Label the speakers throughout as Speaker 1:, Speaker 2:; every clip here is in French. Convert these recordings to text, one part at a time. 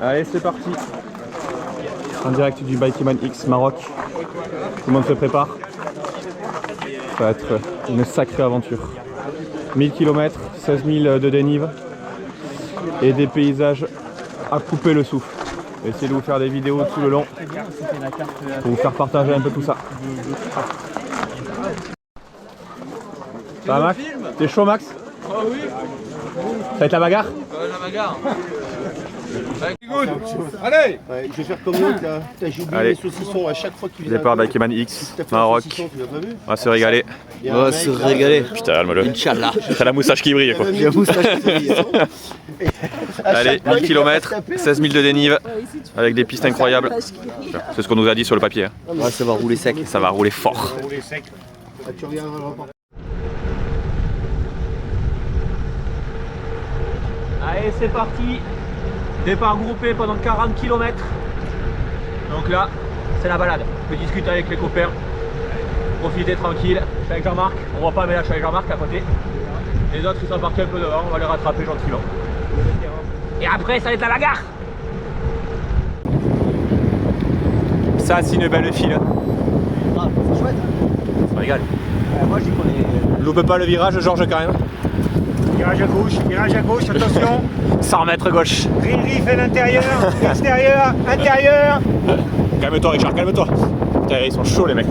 Speaker 1: Allez, c'est parti. En direct du Bikeman X Maroc. Tout le monde se prépare. Ça va être une sacrée aventure. 1000 km, 16 000 de dénive et des paysages à couper le souffle. Je vais essayer de vous faire des vidéos tout le long pour vous faire partager un peu tout ça. Ça va Max? T'es chaud Max?
Speaker 2: Oh oui.
Speaker 1: Ça va être la bagarre?
Speaker 2: La bagarre. Allez,
Speaker 3: ouais, je vais faire comme l'autre là. J'ai oublié les saucissons à chaque fois qu'il vient.
Speaker 1: Départ Bikeman X, Maroc. On va se régaler.
Speaker 3: On va se régaler.
Speaker 1: Putain, calme-le.
Speaker 3: Inch'Allah.
Speaker 1: T'as la moustache qui brille quoi.
Speaker 3: J'ai la moustache qui brille.
Speaker 1: Allez, 1000 km, 16 000 de dénive, avec des pistes incroyables. C'est ce qu'on nous a dit sur le papier.
Speaker 3: Ouais, ça va rouler sec.
Speaker 1: Ça va rouler fort.
Speaker 3: Tu reviendras le rapport.
Speaker 1: Allez, c'est parti. Départ groupé pendant 40 km. Donc là, c'est la balade. On peut discuter avec les copains. Profiter tranquille. Je suis avec Jean-Marc. On voit pas, mais là, je suis avec Jean-Marc à côté. Les autres, ils sont partis un peu devant. On va les rattraper gentiment. Et après, ça va être la bagarre. Ça, c'est une belle file.
Speaker 3: Ah, c'est chouette.
Speaker 1: Ça régale.
Speaker 3: Moi, j'y connais.
Speaker 1: Loupe pas le virage, Georges, quand même.
Speaker 4: Virage à gauche, attention.
Speaker 1: 100 mètres gauche.
Speaker 4: Riff à l'intérieur, extérieur, intérieur.
Speaker 1: Calme-toi, Richard, calme-toi. Putain, ils sont chauds, les mecs.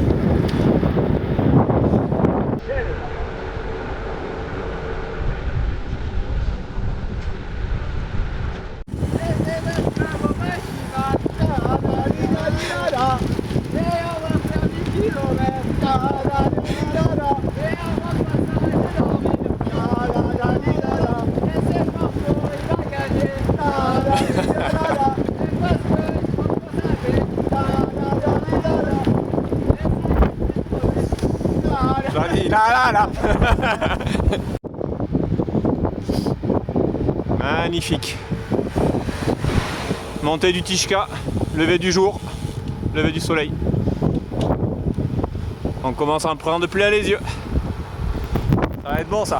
Speaker 1: Là. Magnifique. Montée du Tishka, lever du jour, lever du soleil. On commence à en prendre plein les yeux. Ça va être bon ça.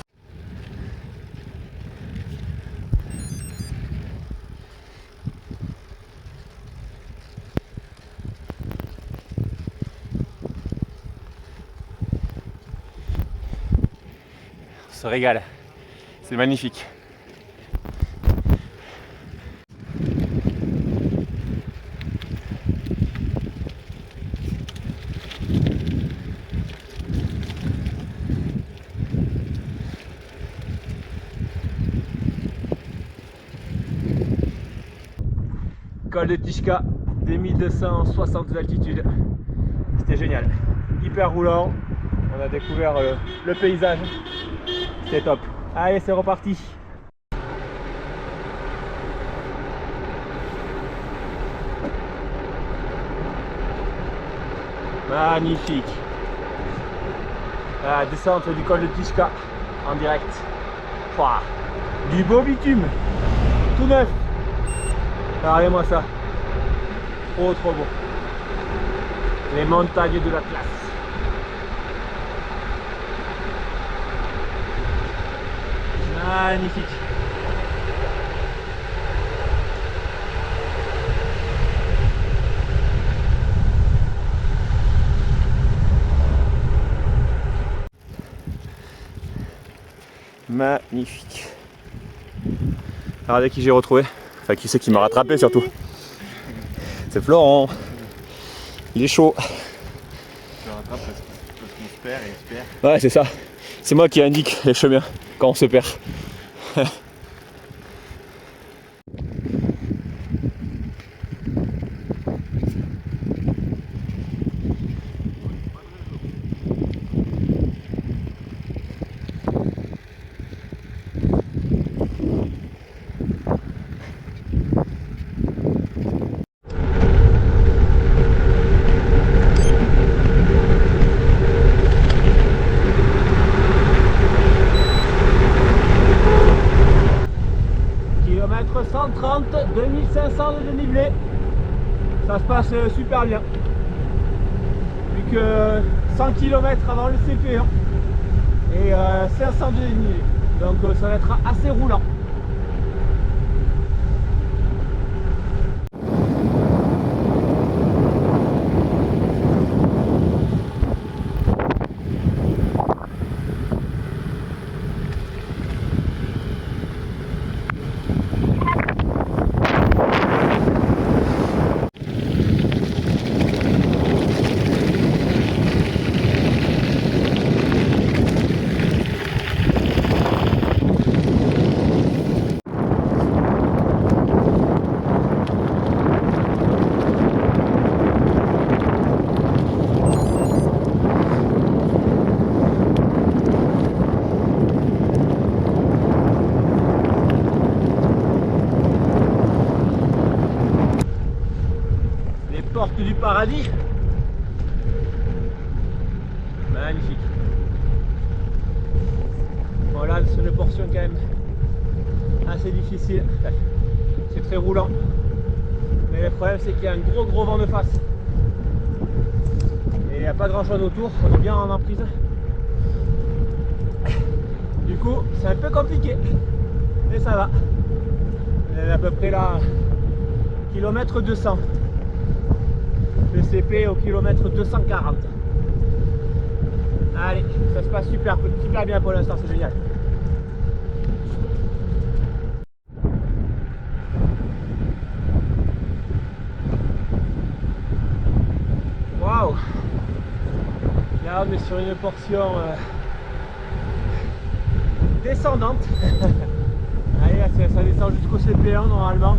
Speaker 1: On se régale. C'est magnifique. Col de Tishka, 2260 d'altitude. C'était génial. Hyper roulant. On a découvert le paysage. C'était top. Allez, c'est reparti. Magnifique. La descente du col de Tishka en direct. Wow. Du beau bitume. Tout neuf. Regardez-moi ça. Trop beau. Les montagnes de l'Atlas. Magnifique. Magnifique. Regardez qui j'ai retrouvé. Enfin, qui c'est qui m'a rattrapé surtout. C'est Florent. Il est chaud.
Speaker 2: Je te rattrape parce qu'on se perd et on se perd.
Speaker 1: Ouais, c'est ça. C'est moi qui indique les chemins quand on se perd. Kilomètre 130, 2500 de dénivelé. Ça se passe super bien. Plus que 100 km avant le CP1 et 500 de dénivelé. Donc ça va être assez roulant.
Speaker 5: porte du paradis. Magnifique. Voilà, c'est une portion quand même assez difficile. C'est très roulant. Mais le problème c'est qu'il y a un gros vent de face. Et il n'y a pas grand chose autour, on est bien en emprise. Du coup, c'est un peu compliqué. Mais ça va. On est à peu près là, kilomètre 200. Le CP au kilomètre 240. Allez, ça se passe super bien pour l'instant, c'est génial. Waouh! Là on est sur une portion descendante. Allez, ça descend jusqu'au CP1 normalement.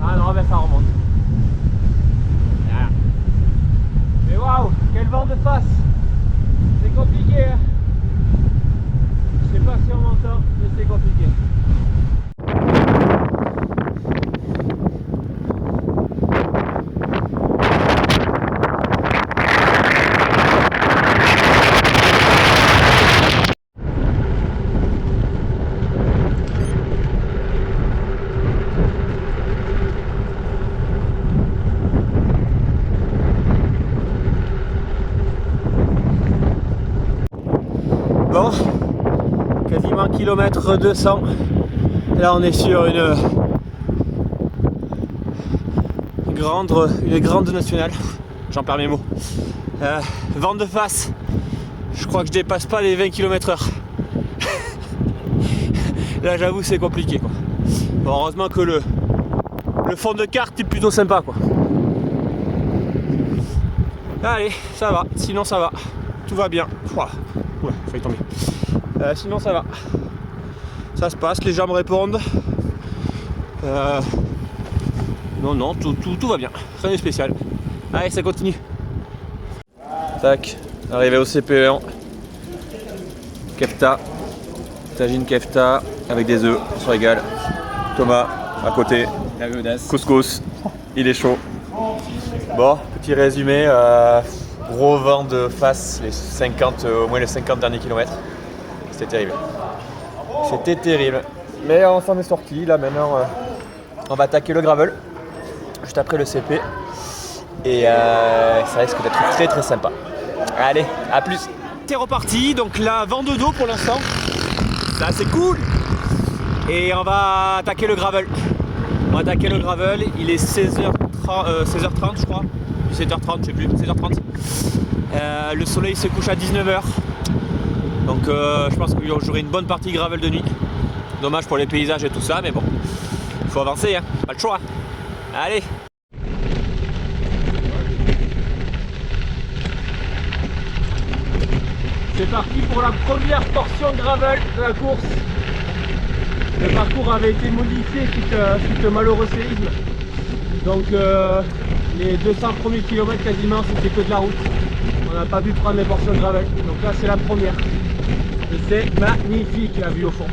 Speaker 5: Ah non, ben ça remonte. Voilà. Mais waouh, quel vent de face! C'est compliqué, hein. Je sais pas si on m'entend, mais c'est compliqué. Bon, quasiment kilomètre 200. Là on est sur une grande nationale. J'en perds mes mots. Vent de face. Je crois que je dépasse pas les 20 km/h. Là j'avoue c'est compliqué quoi. Bon, heureusement que le fond de carte est plutôt sympa quoi. Allez, ça va, sinon ça va. Tout va bien. Ouah. Ouais, failli tomber. Sinon ça va. Ça se passe, les gens me répondent. Non, tout va bien. Rien de spécial. Allez, ça continue. Tac, arrivé au CP1. Kefta. Tagine Kefta avec des œufs, on se régale. Thomas à côté. Couscous. Il est chaud. Bon, petit résumé. Gros vent de face, au moins les 50 derniers kilomètres. C'était terrible. C'était terrible. Mais on s'en est sorti. Là maintenant, on va attaquer le gravel. Juste après le CP. Et ça risque d'être très sympa. Allez, à plus. C'est reparti. Donc là, vent de dos pour l'instant. Ça c'est cool. Et on va attaquer le gravel. Il est 16h30 je crois. 17h30, je sais plus, 16h30. Le soleil se couche à 19h. Donc je pense que j'aurai une bonne partie gravel de nuit. Dommage pour les paysages et tout ça, mais bon. Il faut avancer, hein. Pas le choix. Allez. C'est parti pour la première portion gravel de la course. Le parcours avait été modifié suite au malheureux séisme. Donc les 200 premiers kilomètres quasiment c'était que de la route. On n'a pas pu prendre les portions de gravel. Donc là c'est la première. Et c'est magnifique la vue au fond.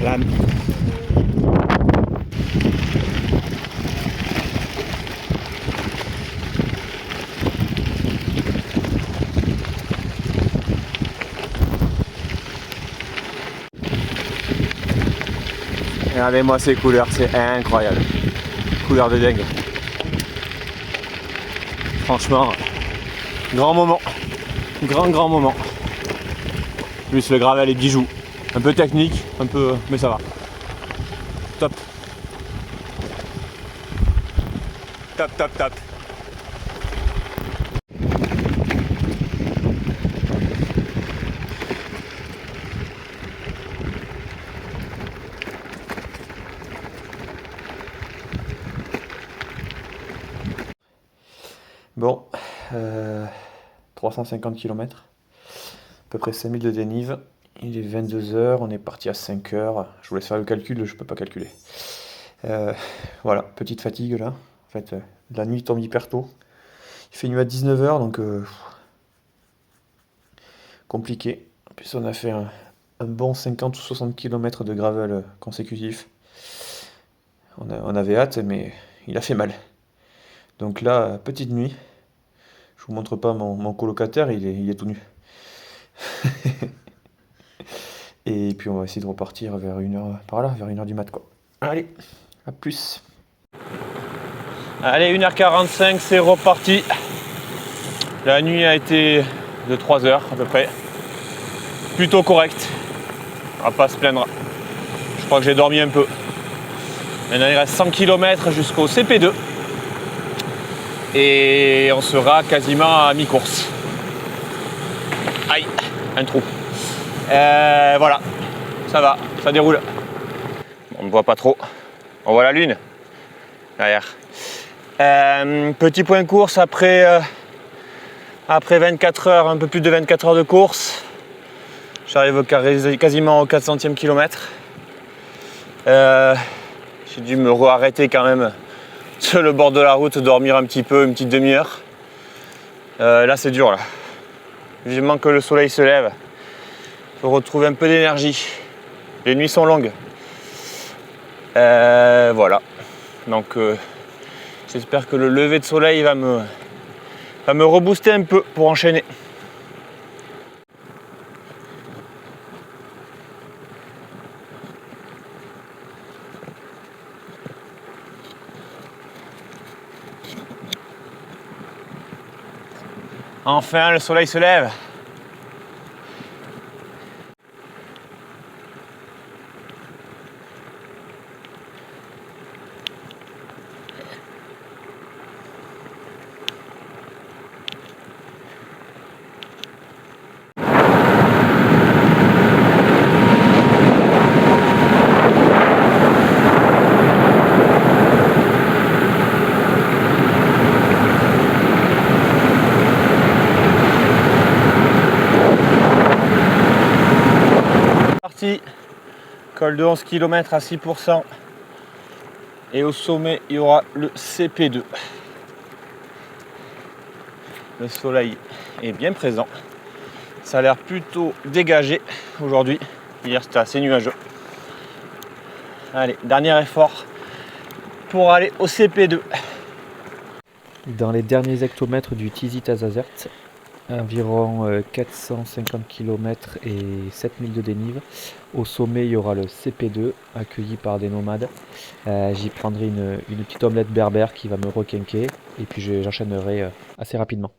Speaker 5: L'âme. Regardez-moi ces couleurs, c'est incroyable. Couleurs de dingue. Franchement, grand moment. Grand moment. Plus le gravel et bijoux. Un peu technique, mais ça va. Top. Top. Bon, 350 km, à peu près 5000 de dénive. Il est 22 h, on est parti à 5 h. Je vous laisse faire le calcul, je peux pas calculer. Voilà, petite fatigue là. En fait, la nuit tombe hyper tôt. Il fait nuit à 19 h, donc compliqué. En plus, on a fait un bon 50 ou 60 km de gravel consécutif. On avait hâte, mais il a fait mal. Donc là, petite nuit. Je vous montre pas mon colocataire, il est tout nu. Et puis on va essayer de repartir vers 1h, par là, vers 1h du mat, quoi. Allez, à plus. Allez, 1h45, c'est reparti. La nuit a été de 3 heures à peu près. Plutôt correct. On va pas se plaindre. Je crois que j'ai dormi un peu. Maintenant il reste 100 km jusqu'au CP2. Et on sera quasiment à mi-course. Aïe, un trou. Voilà, ça va, ça déroule. On ne voit pas trop. On voit la lune derrière. Petit point course après 24 heures, un peu plus de 24 heures de course. J'arrive quasiment au 400e kilomètre. J'ai dû me re-arrêter quand même sur le bord de la route, dormir un petit peu, une petite demi-heure. Là c'est dur là. Vivement que le soleil se lève. Faut retrouver un peu d'énergie. Les nuits sont longues. Voilà. Donc j'espère que le lever de soleil va me rebooster un peu pour enchaîner. Enfin, le soleil se lève. Col de 11 km à 6%. Et au sommet, il y aura le CP2. Le soleil est bien présent. Ça a l'air plutôt dégagé aujourd'hui. Hier, c'était assez nuageux. Allez, dernier effort pour aller au CP2.
Speaker 6: Dans les derniers hectomètres du Tizi Tazazert, environ 450 km et 7000 de dénive. Au sommet, il y aura le CP2 accueilli par des nomades. J'y prendrai une petite omelette berbère qui va me requinquer et puis j'enchaînerai assez rapidement.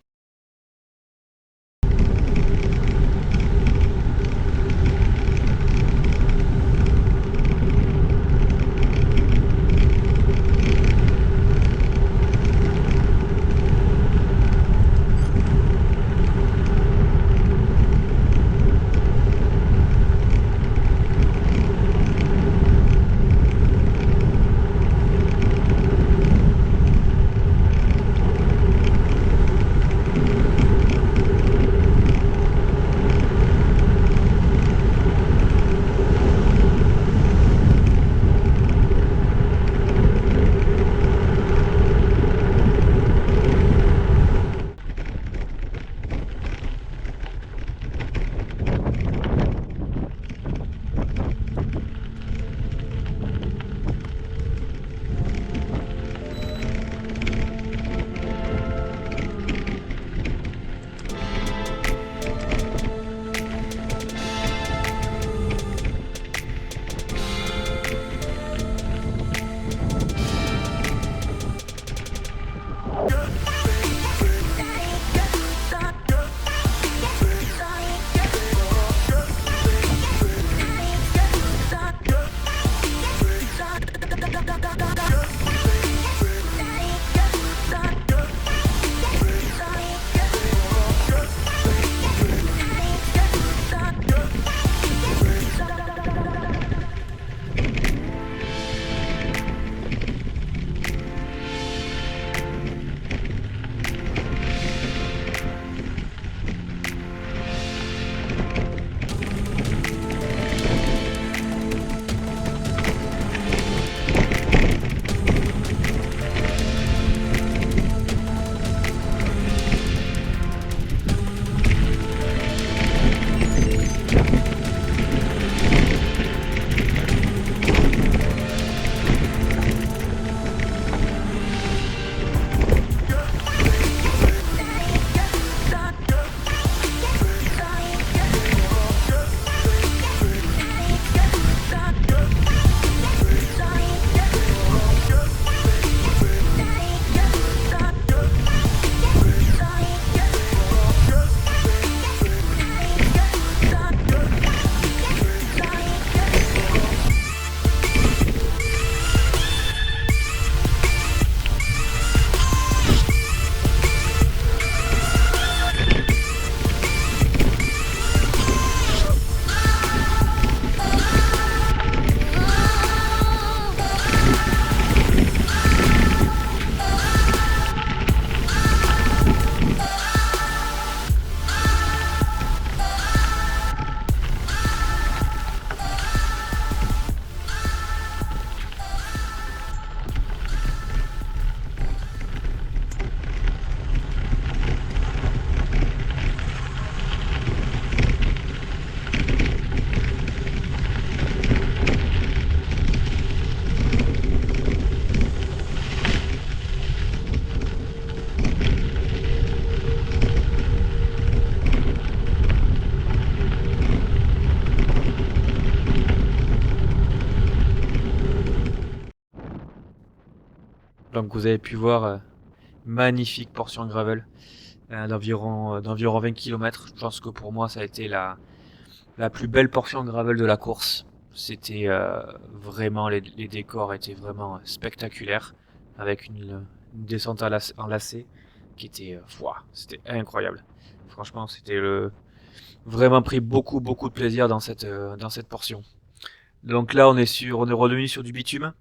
Speaker 6: Donc vous avez pu voir magnifique portion gravel d'environ 20 km. Je pense que pour moi ça a été la plus belle portion gravel de la course. C'était vraiment, les décors étaient vraiment spectaculaires, avec une descente en lacet qui était c'était incroyable. Franchement, c'était vraiment pris beaucoup de plaisir dans cette portion. Donc là, on est revenu sur du bitume,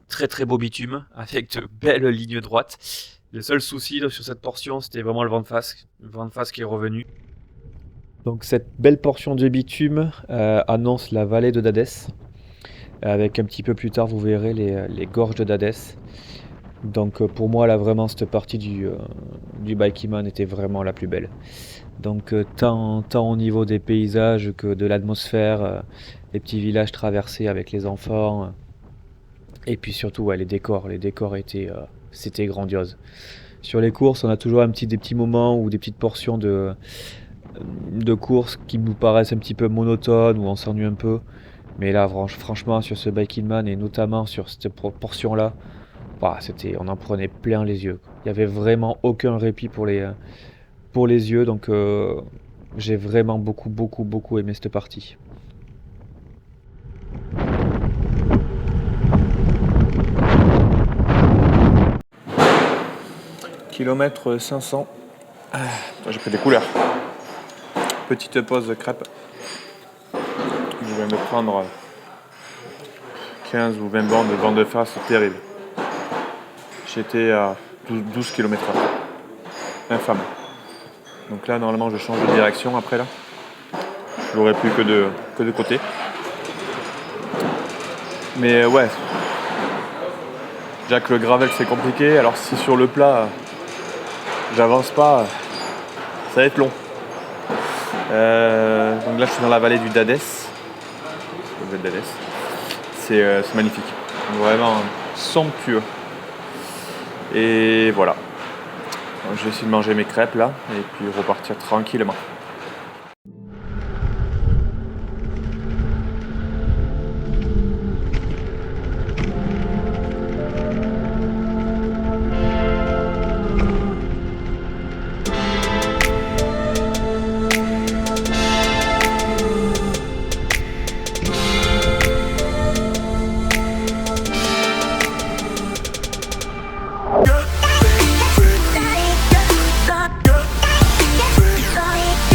Speaker 6: très beau bitume avec de belles lignes droites. Le seul souci sur cette portion, c'était vraiment le vent de face qui est revenu. Donc cette belle portion de bitume annonce la vallée de Dadès. Avec un petit peu plus tard, vous verrez les gorges de Dadès. Donc pour moi, là vraiment, cette partie du Bikeman était vraiment la plus belle. Donc tant au niveau des paysages que de l'atmosphère, les petits villages traversés avec les enfants. Et puis surtout, les décors étaient, c'était grandiose. Sur les courses, on a toujours des petits moments ou des petites portions de courses qui nous paraissent un petit peu monotones ou on s'ennuie un peu. Mais là, franchement, sur ce Bikeman et notamment sur cette portion-là, on en prenait plein les yeux. Il n'y avait vraiment aucun répit pour les yeux. Donc j'ai vraiment beaucoup aimé cette partie.
Speaker 5: Kilomètre 500. J'ai pris des couleurs. Petite pause crêpe. Je vais me prendre 15 ou 20 bornes de vent de face terrible. J'étais à 12 km/h. Infâme. Donc là, normalement, je change de direction après là. Je l'aurais plus que de côté. Mais ouais. Déjà que le gravel c'est compliqué, alors si sur le plat j'avance pas, ça va être long. Donc là je suis dans la vallée du Dadès. C'est magnifique. Vraiment somptueux. Et voilà. Donc, je vais essayer de manger mes crêpes là et puis repartir tranquillement.
Speaker 7: Sorry.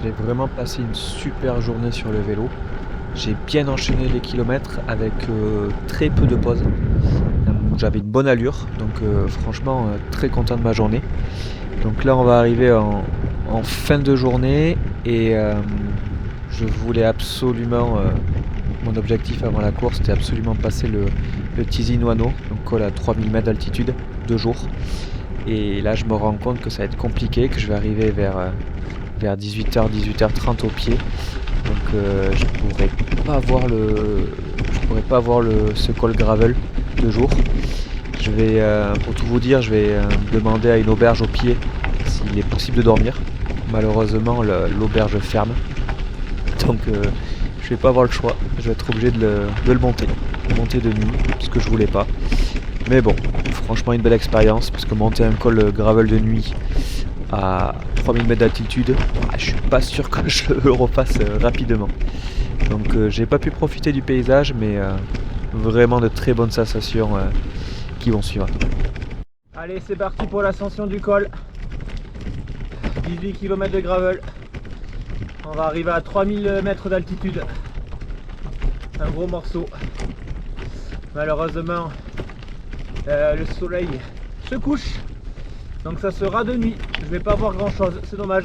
Speaker 6: J'ai vraiment passé une super journée sur le vélo. J'ai bien enchaîné les kilomètres avec très peu de pauses. J'avais une bonne allure, donc franchement très content de ma journée. Donc là on va arriver en fin de journée et je voulais absolument, mon objectif avant la course c'était absolument passer le Tizi Nuano, donc col à 3000 mètres d'altitude, 2 jours. Et là je me rends compte que ça va être compliqué, que je vais arriver vers 18h, 18h30 au pied. Donc je pourrais pas voir ce col gravel 2 jours. Je vais, pour tout vous dire, je vais demander à une auberge au pied s'il est possible de dormir. Malheureusement l'auberge ferme. Donc je vais pas avoir le choix. Je vais être obligé de le monter de nuit, ce que je voulais pas. Mais bon, franchement une belle expérience, parce que monter un col gravel de nuit à 3000 mètres d'altitude, je suis pas sûr que je le refasse rapidement. Donc j'ai pas pu profiter du paysage, mais vraiment de très bonnes sensations qui vont suivre.
Speaker 4: Allez, c'est parti pour l'ascension du col. 18 km de gravel. On va arriver à 3000 mètres d'altitude. Un gros morceau. Malheureusement, le soleil se couche. Donc ça sera de nuit. Je vais pas voir grand chose, c'est dommage.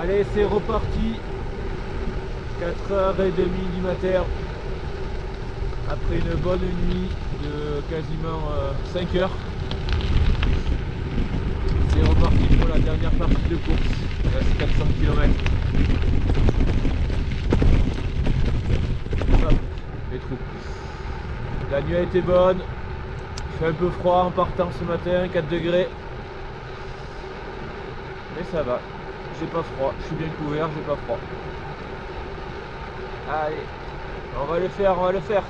Speaker 4: Allez, c'est reparti. 4h30 du matin. Après une bonne nuit de quasiment 5 heures. C'est reparti pour la dernière partie de course. Il reste 400 km. Hop, les trous. La nuit a été bonne. Il fait un peu froid en partant ce matin, 4 degrés. Mais ça va. J'ai pas froid, je suis bien couvert, j'ai pas froid. Allez, on va le faire, on va le faire.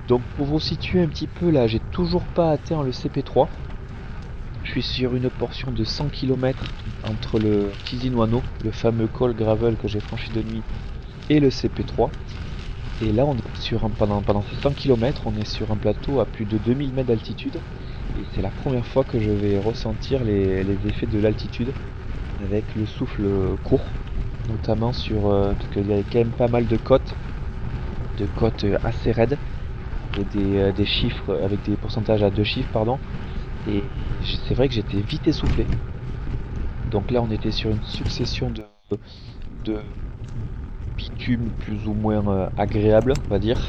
Speaker 6: Donc pour vous situer un petit peu là, j'ai toujours pas atteint le CP3. Je suis sur une portion de 100 km entre le Tizi-Noano, le fameux col gravel que j'ai franchi de nuit, et le CP3. Et là, on est sur pendant ces 100 km, on est sur un plateau à plus de 2000 mètres d'altitude. Et c'est la première fois que je vais ressentir les effets de l'altitude avec le souffle court, notamment parce qu'il y a quand même pas mal de côtes assez raides, et des chiffres avec des pourcentages à 2 chiffres, pardon. Et c'est vrai que j'étais vite essoufflé. Donc là, on était sur une succession de bitume plus ou moins agréable, on va dire,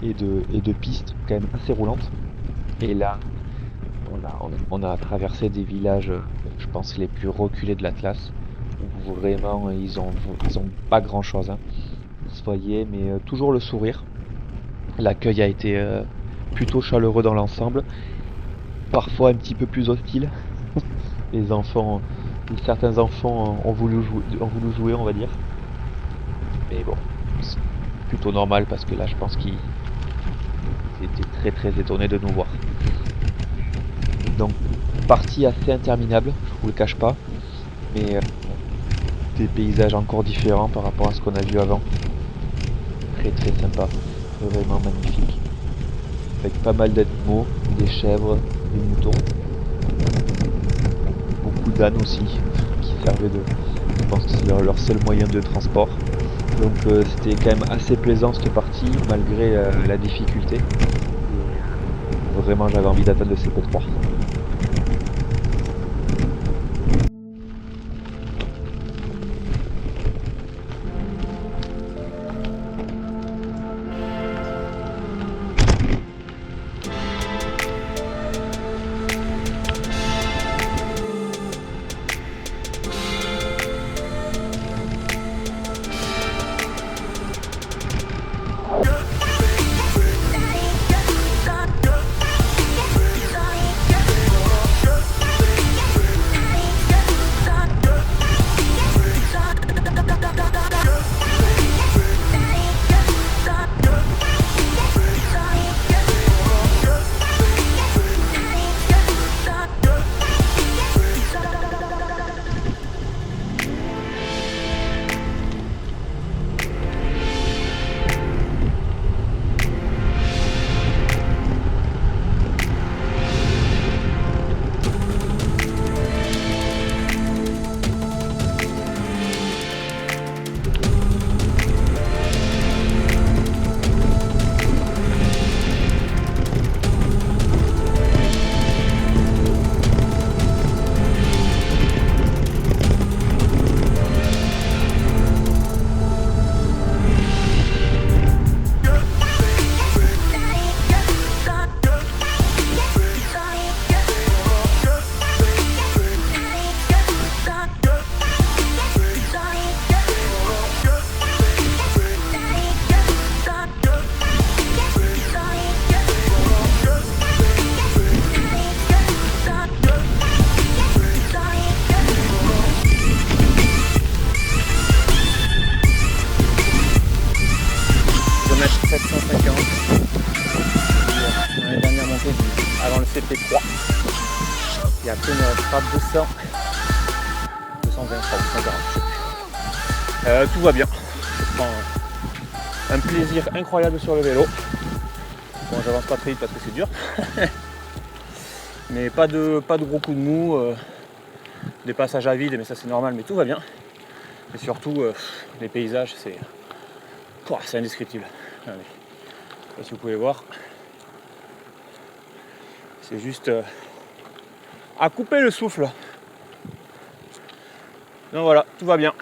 Speaker 6: et de pistes quand même assez roulantes. Et là, on a traversé des villages, je pense, les plus reculés de l'Atlas, où vraiment ils ont pas grand chose, hein. Vous voyez, mais toujours le sourire. L'accueil a été plutôt chaleureux dans l'ensemble, parfois un petit peu plus hostile. Certains enfants ont voulu jouer, on va dire. Mais bon, c'est plutôt normal parce que là, je pense qu'ils étaient très très étonnés de nous voir. Donc, partie assez interminable, je vous le cache pas, mais des paysages encore différents par rapport à ce qu'on a vu avant. Très très sympa, vraiment magnifique. Avec pas mal d'animaux, des chèvres, des moutons. Beaucoup d'ânes aussi, qui servaient je pense que c'est leur seul moyen de transport. Donc c'était quand même assez plaisant cette partie, malgré la difficulté. Et, vraiment j'avais envie d'atteindre le CP3.
Speaker 4: CP3. Et après, il me restera 220, 240. Tout va bien. Je prends un plaisir incroyable sur le vélo. Bon, j'avance pas très vite parce que c'est dur. Mais pas de gros coups de mou. Des passages à vide, mais ça c'est normal, mais tout va bien. Et surtout, les paysages, c'est indescriptible. Allez. Je sais pas si vous pouvez voir. C'est juste à couper le souffle. Donc voilà, tout va bien.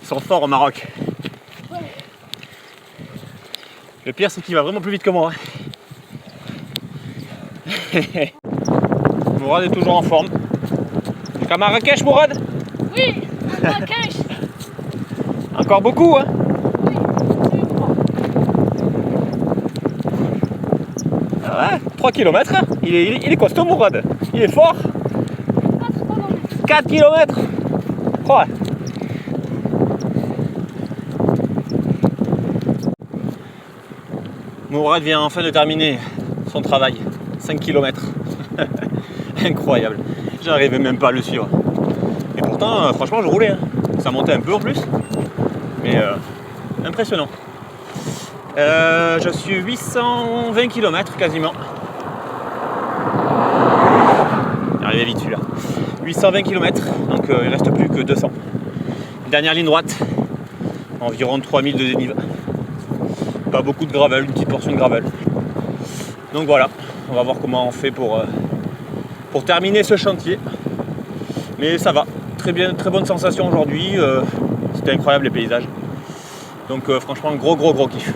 Speaker 4: Ils sont forts au Maroc. Le pire, c'est qu'il va vraiment plus vite que moi. Mourad est toujours en forme. Jusqu'à Marrakech, Mourad?
Speaker 7: Oui, à Marrakech.
Speaker 4: Encore beaucoup, hein? Ah ouais, 3 km, hein. Il est costaud, Mourad. Il est fort. 4 km. Ouais. Mourad vient enfin de terminer son travail. 5 km. Incroyable. J'arrivais même pas à le suivre. Et pourtant, franchement, je roulais. Hein. Ça montait un peu en plus. Mais impressionnant. Je suis 820 km quasiment. Il est arrivé vite celui-là. 820 km, donc il ne reste plus que 200. Dernière ligne droite, environ 3000 de dénive. Pas beaucoup de gravel, une petite portion de gravel. Donc voilà, on va voir comment on fait pour terminer ce chantier. Mais ça va, très bien, très bonne sensation aujourd'hui. C'était incroyable les paysages. Donc franchement, gros kiff.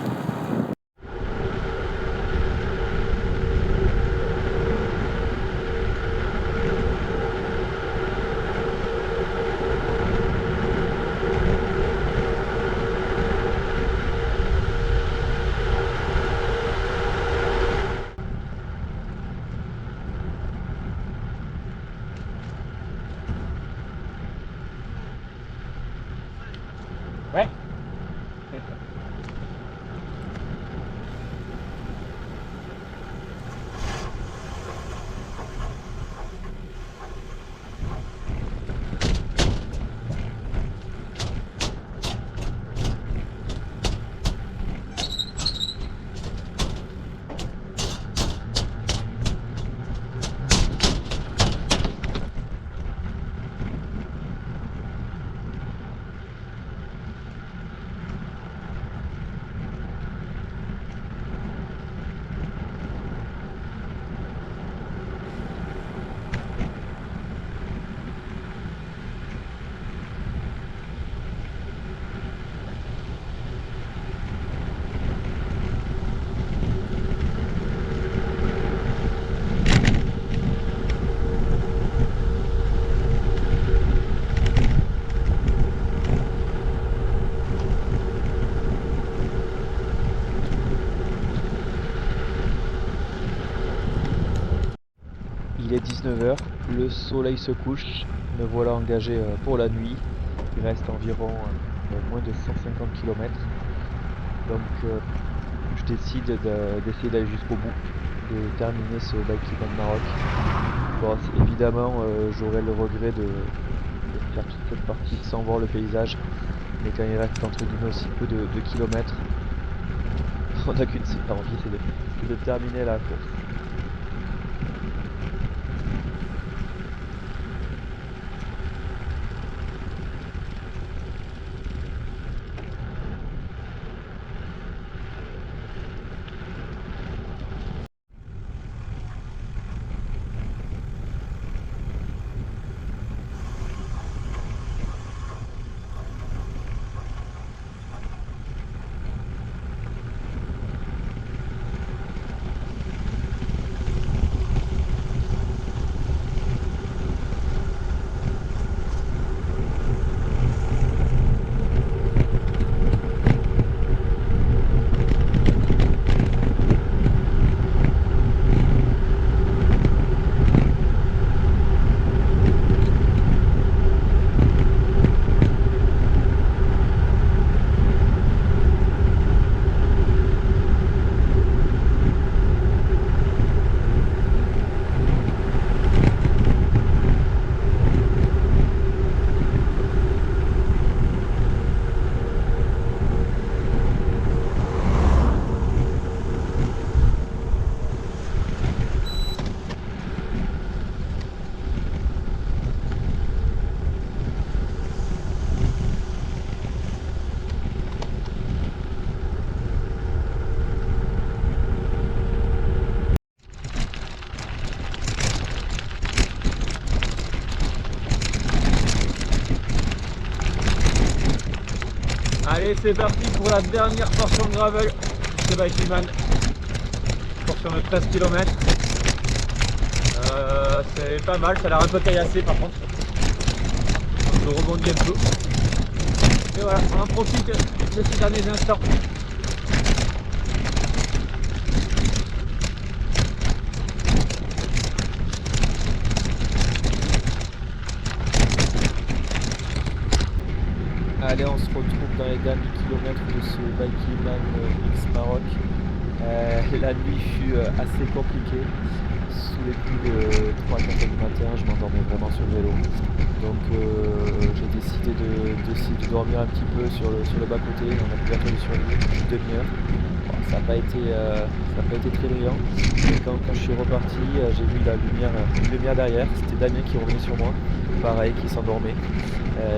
Speaker 4: Ouais.
Speaker 6: Il est 19h, le soleil se couche, me voilà engagé pour la nuit. Il reste environ moins de 150 km. Donc je décide d'essayer d'aller jusqu'au bout, de terminer ce Bike-Event Maroc. Bon, évidemment, j'aurais le regret de faire toute cette partie sans voir le paysage. Mais quand il reste entre guillemets aussi peu de kilomètres, on n'a qu'une seule envie, c'est de terminer la course.
Speaker 1: Et c'est parti pour la dernière portion de gravel de Bikeman. Portion de 13 km. C'est pas mal, ça a l'air un peu caillassé par contre. Je rebondis un peu. Et voilà, on en profite de ces derniers instants.
Speaker 6: Allez, on se retrouve dans les derniers kilomètres de ce Bikeman X Maroc. La nuit fut assez compliquée. Sous les coups de 3-4 du matin, je m'endormais vraiment sur le vélo. Donc j'ai décidé de dormir un petit peu sur le bas-côté. On a pu atterrir sur une demi-heure. Bon, ça n'a pas été très brillant. Et quand je suis reparti, j'ai vu la lumière, une lumière derrière. C'était Damien qui revenait sur moi. Pareil, qui s'endormait.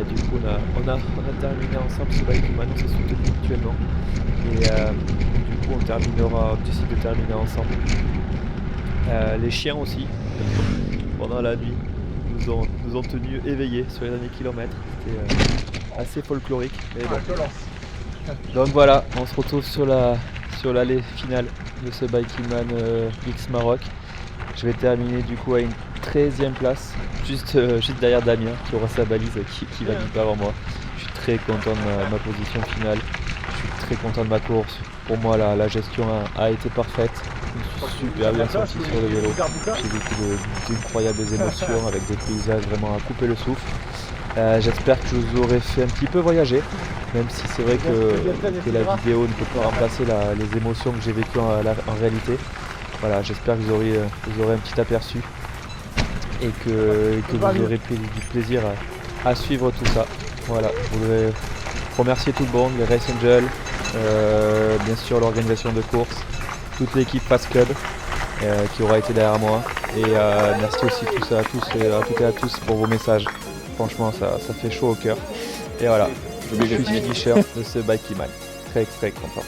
Speaker 6: Du coup, on a terminé ensemble ce Bikeman, on s'est soutenu mutuellement. Et du coup, on décide de terminer ensemble. Les chiens aussi, pendant la nuit, nous ont tenus éveillés sur les derniers kilomètres. C'était assez folklorique. Mais bon. Donc voilà, on se retrouve sur l'allée finale de ce Bikeman X Maroc. Je vais terminer du coup à une 13e place, juste derrière Damien qui aura sa balise qui va vite avant moi. Je suis très content de ma position finale, je suis très content de ma course. Pour moi la gestion a été parfaite, je me suis super bien sorti sur le vélo. J'ai vécu d'incroyables émotions avec des paysages vraiment à couper le souffle. J'espère que je vous aurai fait un petit peu voyager, même si c'est vrai que la vidéo ne peut pas remplacer les émotions que j'ai vécues en réalité. Voilà, j'espère que vous aurez un petit aperçu et que vous aurez du plaisir à suivre tout ça. Voilà, je voudrais remercier tout le monde, les Race Angels, bien sûr l'organisation de course, toute l'équipe Fast Club qui aura été derrière moi. Et merci aussi à toutes et à tous pour vos messages. Franchement, ça fait chaud au cœur. Et voilà, je suis finisher de ce Bikeman. Très content.